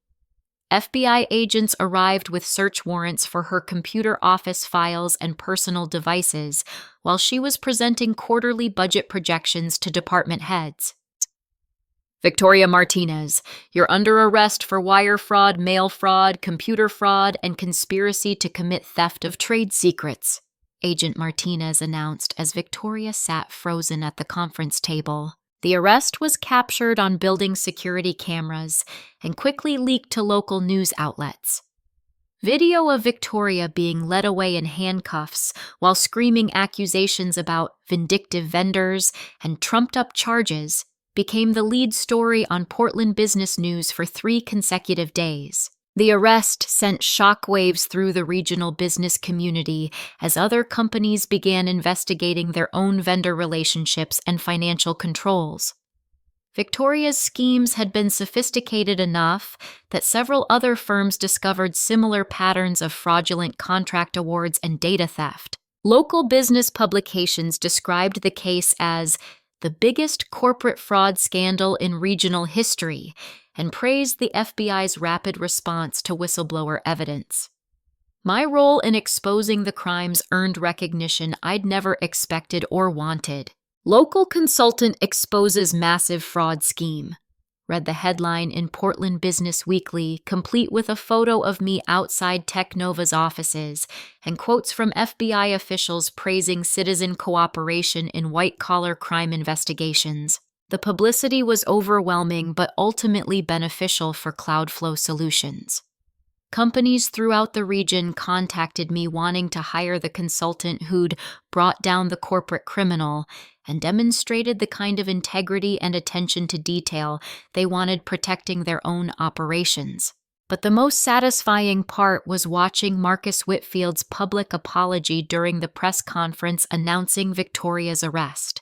FBI agents arrived with search warrants for her computer office files and personal devices while she was presenting quarterly budget projections to department heads.
Victoria Martinez, you're under arrest for wire fraud, mail fraud, computer fraud, and conspiracy to commit theft of trade secrets,
Agent Martinez announced as Victoria sat frozen at the conference table. The arrest was captured on building security cameras and quickly leaked to local news outlets. Video of Victoria being led away in handcuffs while screaming accusations about vindictive vendors and trumped-up charges became the lead story on Portland Business News for 3 consecutive days. The arrest sent shockwaves through the regional business community as other companies began investigating their own vendor relationships and financial controls. Victoria's schemes had been sophisticated enough that several other firms discovered similar patterns of fraudulent contract awards and data theft. Local business publications described the case as the biggest corporate fraud scandal in regional history, and praised the FBI's rapid response to whistleblower evidence. My role in exposing the crimes earned recognition I'd never expected or wanted. Local consultant exposes massive fraud scheme. read the headline in Portland Business Weekly, complete with a photo of me outside Technova's offices and quotes from FBI officials praising citizen cooperation in white-collar crime investigations. The publicity was overwhelming but ultimately beneficial for Cloudflow Solutions. Companies throughout the region contacted me wanting to hire the consultant who'd brought down the corporate criminal and demonstrated the kind of integrity and attention to detail they wanted protecting their own operations. But the most satisfying part was watching Marcus Whitfield's public apology during the press conference announcing Victoria's arrest.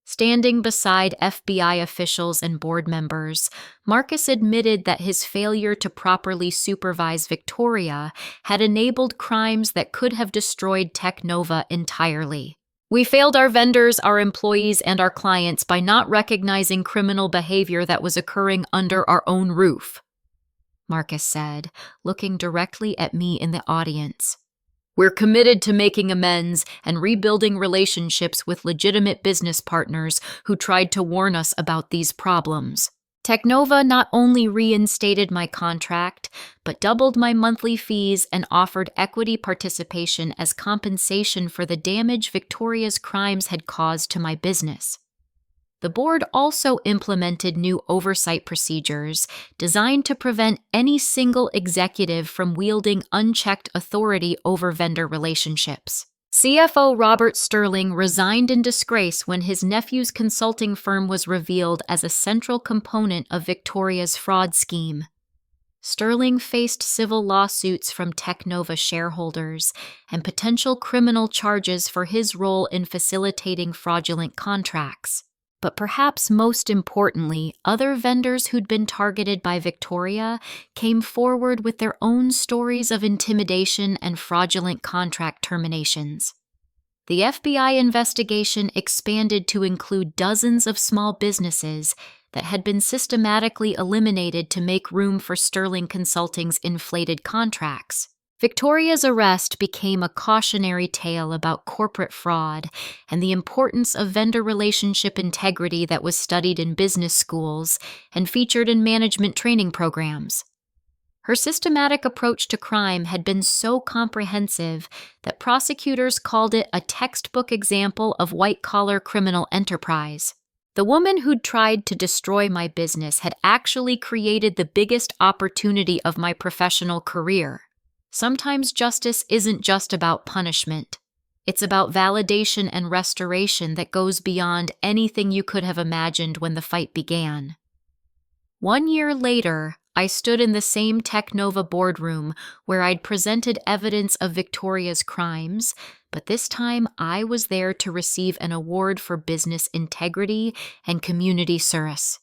Standing beside FBI officials and board members, Marcus admitted that his failure to properly supervise Victoria had enabled crimes that could have destroyed Technova entirely. "We failed our vendors, our employees, and our clients by not recognizing criminal behavior that was occurring under our own roof," Marcus said, looking directly at me in the audience. "We're committed to making amends and rebuilding relationships with legitimate business partners who tried to warn us about these problems." Technova not only reinstated my contract, but doubled my monthly fees and offered equity participation as compensation for the damage Victoria's crimes had caused to my business. The board also implemented new oversight procedures designed to prevent any single executive from wielding unchecked authority over vendor relationships. CFO Robert Sterling resigned in disgrace when his nephew's consulting firm was revealed as a central component of Victoria's fraud scheme. Sterling faced civil lawsuits from Technova shareholders and potential criminal charges for his role in facilitating fraudulent contracts. But perhaps most importantly, other vendors who'd been targeted by Victoria came forward with their own stories of intimidation and fraudulent contract terminations. The FBI investigation expanded to include dozens of small businesses that had been systematically eliminated to make room for Sterling Consulting's inflated contracts. Victoria's arrest became a cautionary tale about corporate fraud and the importance of vendor relationship integrity that was studied in business schools and featured in management training programs. Her systematic approach to crime had been so comprehensive that prosecutors called it a textbook example of white-collar criminal enterprise. The woman who'd tried to destroy my business had actually created the biggest opportunity of my professional career. Sometimes justice isn't just about punishment. It's about validation and restoration that goes beyond anything you could have imagined when the fight began. 1 year later, I stood in the same Technova boardroom where I'd presented evidence of Victoria's crimes, but this time I was there to receive an award for business integrity and community service.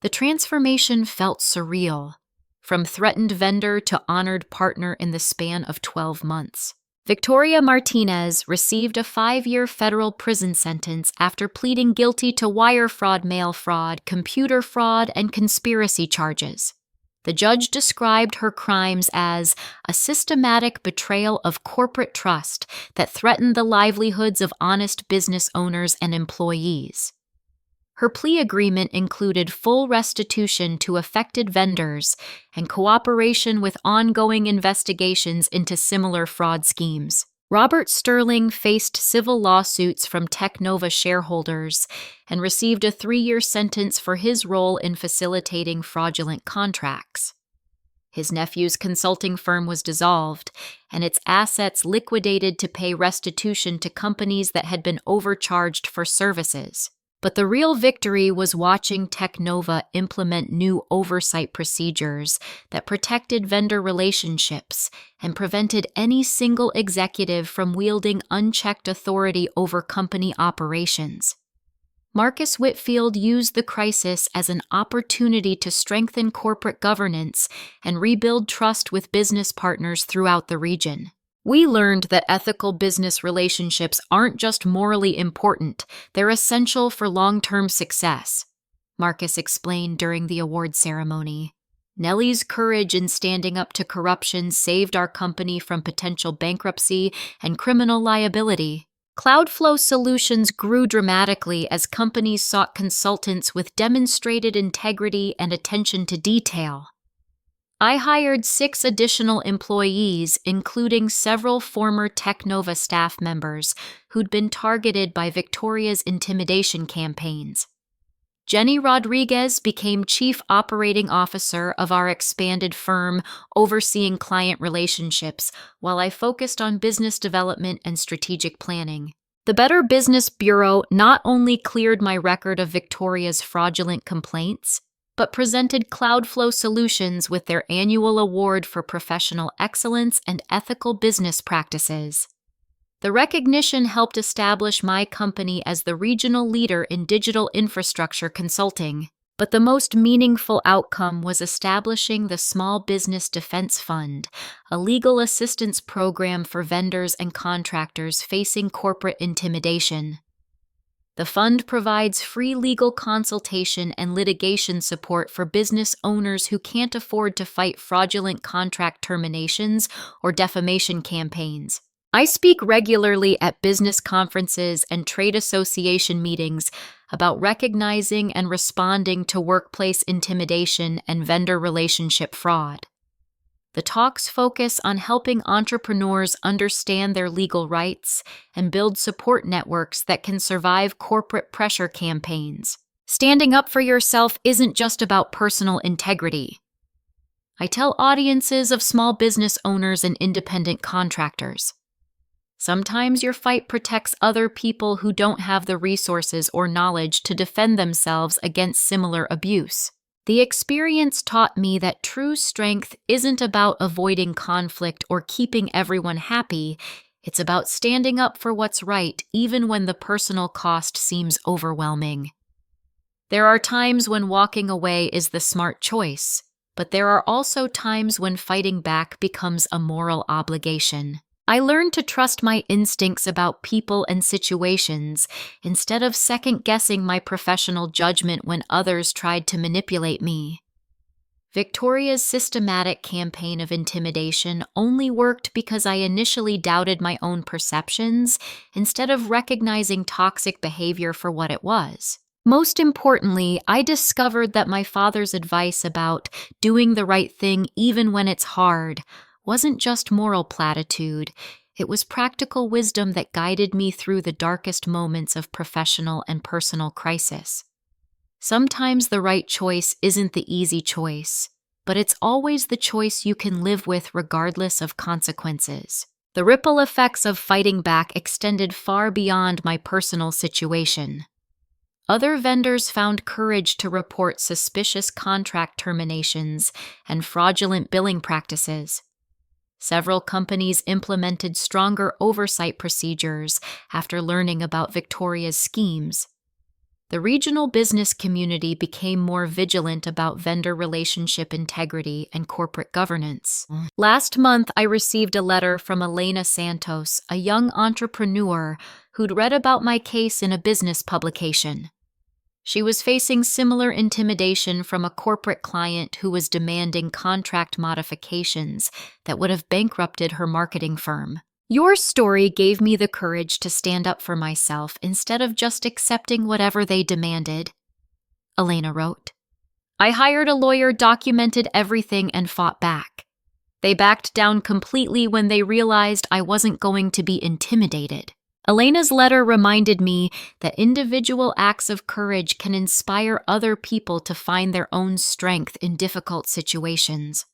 The transformation felt surreal. From threatened vendor to honored partner in the span of 12 months. Victoria Martinez received a 5-year federal prison sentence after pleading guilty to wire fraud, mail fraud, computer fraud, and conspiracy charges. The judge described her crimes as a systematic betrayal of corporate trust that threatened the livelihoods of honest business owners and employees. Her plea agreement included full restitution to affected vendors and cooperation with ongoing investigations into similar fraud schemes. Robert Sterling faced civil lawsuits from Technova shareholders and received a 3-year sentence for his role in facilitating fraudulent contracts. His nephew's consulting firm was dissolved, and its assets liquidated to pay restitution to companies that had been overcharged for services. But the real victory was watching Technova implement new oversight procedures that protected vendor relationships and prevented any single executive from wielding unchecked authority over company operations. Marcus Whitfield used the crisis as an opportunity to strengthen corporate governance and rebuild trust with business partners throughout the region. We learned that ethical business relationships aren't just morally important, they're essential for long-term success, Marcus explained during the award ceremony. Nellie's courage in standing up to corruption saved our company from potential bankruptcy and criminal liability. Cloudflow solutions grew dramatically as companies sought consultants with demonstrated integrity and attention to detail. I hired 6 additional employees, including several former Technova staff members who'd been targeted by Victoria's intimidation campaigns. Jenny Rodriguez became Chief Operating Officer of our expanded firm, overseeing client relationships, while I focused on business development and strategic planning. The Better Business Bureau not only cleared my record of Victoria's fraudulent complaints, but presented Cloudflow Solutions with their annual award for professional excellence and ethical business practices. The recognition helped establish my company as the regional leader in digital infrastructure consulting, but the most meaningful outcome was establishing the Small Business Defense Fund, a legal assistance program for vendors and contractors facing corporate intimidation. The fund provides free legal consultation and litigation support for business owners who can't afford to fight fraudulent contract terminations or defamation campaigns. I speak regularly at business conferences and trade association meetings about recognizing and responding to workplace intimidation and vendor relationship fraud. The talks focus on helping entrepreneurs understand their legal rights and build support networks that can survive corporate pressure campaigns. Standing up for yourself isn't just about personal integrity. I tell audiences of small business owners and independent contractors. Sometimes your fight protects other people who don't have the resources or knowledge to defend themselves against similar abuse. The experience taught me that true strength isn't about avoiding conflict or keeping everyone happy. It's about standing up for what's right, even when the personal cost seems overwhelming. There are times when walking away is the smart choice, but there are also times when fighting back becomes a moral obligation. I learned to trust my instincts about people and situations instead of second-guessing my professional judgment when others tried to manipulate me. Victoria's systematic campaign of intimidation only worked because I initially doubted my own perceptions instead of recognizing toxic behavior for what it was. Most importantly, I discovered that my father's advice about doing the right thing even when it's hard wasn't just moral platitude. It was practical wisdom that guided me through the darkest moments of professional and personal crisis. Sometimes the right choice isn't the easy choice, but it's always the choice you can live with regardless of consequences. The ripple effects of fighting back extended far beyond my personal situation. Other vendors found courage to report suspicious contract terminations and fraudulent billing practices. Several companies implemented stronger oversight procedures after learning about Victoria's schemes. The regional business community became more vigilant about vendor relationship integrity and corporate governance. Last month, I received a letter from Elena Santos, a young entrepreneur who'd read about my case in a business publication. She was facing similar intimidation from a corporate client who was demanding contract modifications that would have bankrupted her marketing firm. Your story gave me the courage to stand up for myself instead of just accepting whatever they demanded, Elena wrote. I hired a lawyer, documented everything, and fought back. They backed down completely when they realized I wasn't going to be intimidated. Elena's letter reminded me that individual acts of courage can inspire other people to find their own strength in difficult situations.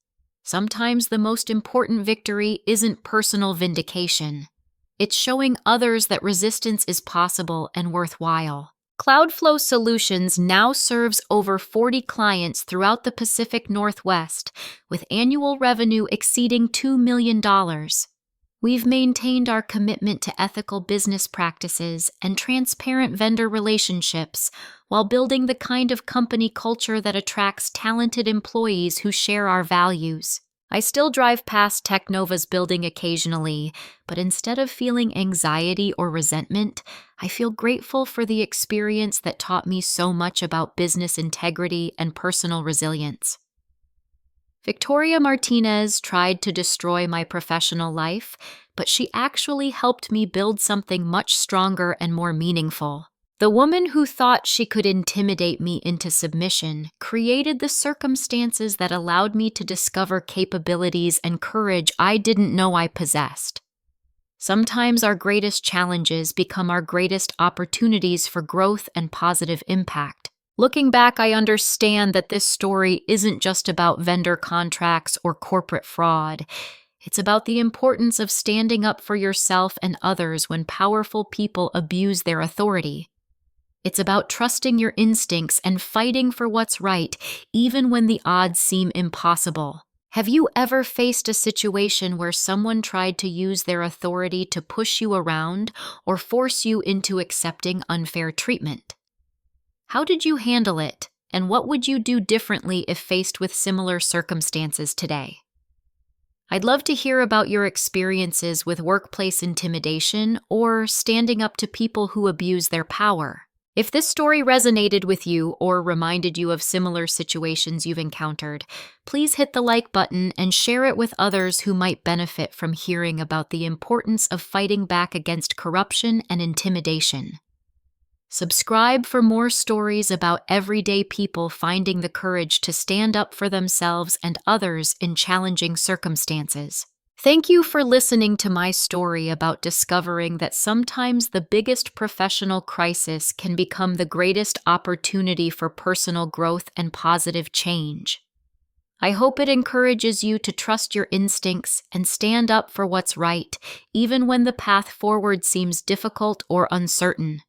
Sometimes the most important victory isn't personal vindication. It's showing others that resistance is possible and worthwhile. Cloudflow Solutions now serves over 40 clients throughout the Pacific Northwest, with annual revenue exceeding $2 million. We've maintained our commitment to ethical business practices and transparent vendor relationships while building the kind of company culture that attracts talented employees who share our values. I still drive past Technova's building occasionally, but instead of feeling anxiety or resentment, I feel grateful for the experience that taught me so much about business integrity and personal resilience. Victoria Martinez tried to destroy my professional life, but she actually helped me build something much stronger and more meaningful. The woman who thought she could intimidate me into submission created the circumstances that allowed me to discover capabilities and courage I didn't know I possessed. Sometimes our greatest challenges become our greatest opportunities for growth and positive impact. Looking back, I understand that this story isn't just about vendor contracts or corporate fraud. It's about the importance of standing up for yourself and others when powerful people abuse their authority. It's about trusting your instincts and fighting for what's right, even when the odds seem impossible. Have you ever faced a situation where someone tried to use their authority to push you around or force you into accepting unfair treatment? How did you handle it, and what would you do differently if faced with similar circumstances today? I'd love to hear about your experiences with workplace intimidation or standing up to people who abuse their power. If this story resonated with you or reminded you of similar situations you've encountered, please hit the like button and share it with others who might benefit from hearing about the importance of fighting back against corruption and intimidation. Subscribe for more stories about everyday people finding the courage to stand up for themselves and others in challenging circumstances. Thank you for listening to my story about discovering that sometimes the biggest professional crisis can become the greatest opportunity for personal growth and positive change. I hope it encourages you to trust your instincts and stand up for what's right, even when the path forward seems difficult or uncertain.